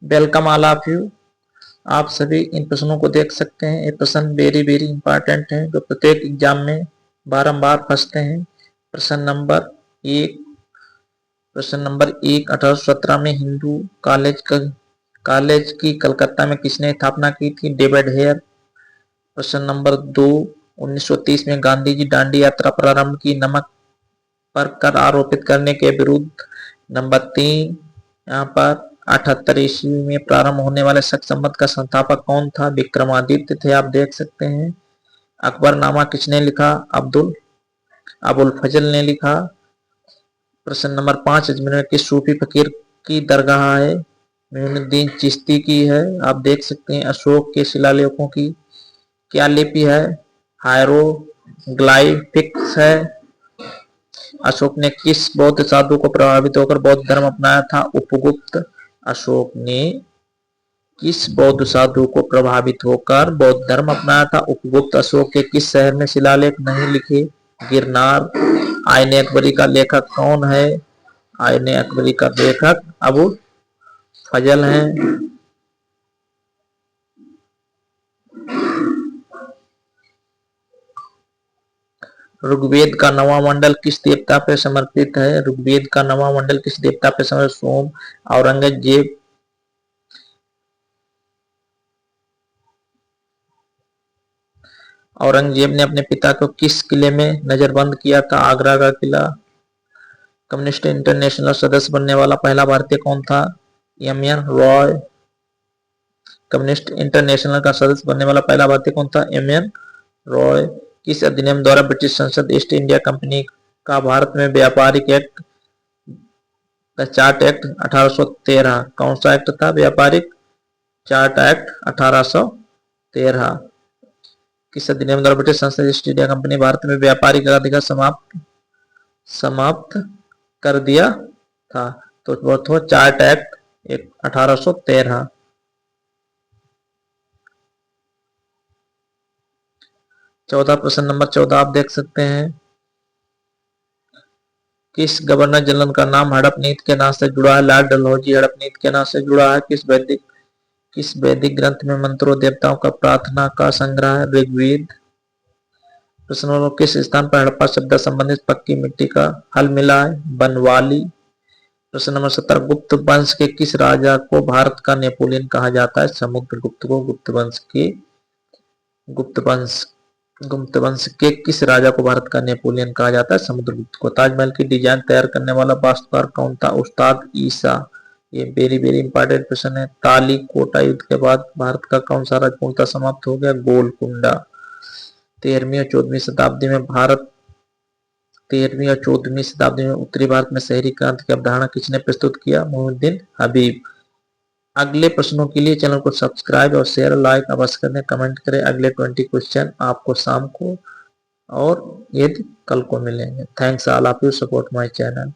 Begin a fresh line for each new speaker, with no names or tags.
Welcome all of you. आप सभी इन प्रश्नों को देख सकते हैं। ये प्रश्न वेरी वेरी इंपॉर्टेंट हैं जो प्रत्येक एग्जाम में बारंबार फंसते हैं। प्रश्न नंबर एक 1817 में हिंदू कॉलेज की कलकत्ता में किसने स्थापना की थी? David Hare. प्रश्न नंबर 2 1930 में गांधी जी दांडी यात्रा प्रारंभ की नमक पर कर आरोपित करने के विरुद्ध। नंबर 3 यहाँ पर 78 ईस्वी में प्रारंभ होने वाले शक संवत का संस्थापक कौन था? विक्रमादित्य थे। आप देख सकते हैं। अकबरनामा किसने लिखा? अबुल फजल ने लिखा। प्रश्न नंबर 5 अजमेर में किस सूफी फकीर की दरगाह है? मोइनुद्दीन चिश्ती की है। आप देख सकते हैं। अशोक के शिलालेखों की क्या लिपि है? हायरोग्लाइफिक्स है। अशोक ने किस बौद्ध साधु को प्रभावित होकर बौद्ध धर्म अपनाया था? उपगुप्त। अशोक ने किस बौद्ध साधु को प्रभावित होकर बौद्ध धर्म अपनाया था? उपगुप्त। अशोक के किस शहर में शिलालेख नहीं लिखे? गिरनार। आईने अकबरी का लेखक कौन है? आईने अकबरी का लेखक अबुल फजल है। ऋग्वेद का नवा मंडल किस देवता पर समर्पित है? ऋग्वेद का नवा मंडल किस देवता पर समर्पित? सोम। औरंगजेब ने अपने पिता को किस किले में नजरबंद किया था? आगरा का किला। कम्युनिस्ट इंटरनेशनल सदस्य बनने वाला पहला भारतीय कौन था? एम.एन. रॉय। कम्युनिस्ट इंटरनेशनल का सदस्य बनने वाला पहला भारतीय कौन था? एम.एन. रॉय। किस अधिनियम द्वारा ब्रिटिश संसद ईस्ट इंडिया कंपनी का भारत में व्यापारिक एक्ट चार्ट एक्ट 1813? कौन सा एक्ट था? व्यापारिक चार्ट एक्ट 1813। किस अधिनियम द्वारा ब्रिटिश संसद ईस्ट इंडिया कंपनी भारत में व्यापारिक अधिकार समाप्त कर दिया था? तो वो चार्ट एक्ट 1813। 14 प्रश्न नंबर 14 आप देख सकते हैं। किस गवर्नर जनरल का नाम हड़प नीति के नाम से जुड़ा है? लॉर्ड डलहौजी हड़प नीति के नाम से जुड़ा है। किस वैदिक ग्रंथ में मंत्रों देवताओं का प्रार्थना का संग्रह है? ऋग्वेद। प्रश्न नंबर किस स्थान पर हड़प्पा सभ्यता संबंधित पक्की मिट्टी का हल मिला है? बनवाली। प्रश्न नंबर 17 गुप्त वंश के किस राजा को भारत का नेपोलियन कहा जाता है? समुद्रगुप्त को गुप्त वंश के किस राजा को भारत का नेपोलियन कहा जाता है? समुद्रगुप्त को। ताजमहल की डिजाइन तैयार करने वाला वास्तुकार कौन था? उस्ताद ईसा। ये वेरी वेरी इंपॉर्टेंट प्रश्न है। तालीकोटा युद्ध के बाद भारत का कौन सा राज्य पूर्णतः समाप्त हो गया? गोलकुंडा। 13वीं और 14वीं शताब्दी में उत्तरी भारत में शहरी क्रांति की अवधारणा किसने प्रस्तुत किया? मोइनुद्दीन हबीब। अगले प्रश्नों के लिए चैनल को सब्सक्राइब और शेयर लाइक अवश्य करें, कमेंट करें। अगले 20 क्वेश्चन आपको शाम को और यदि कल को मिलेंगे। Thanks all of you support my channel.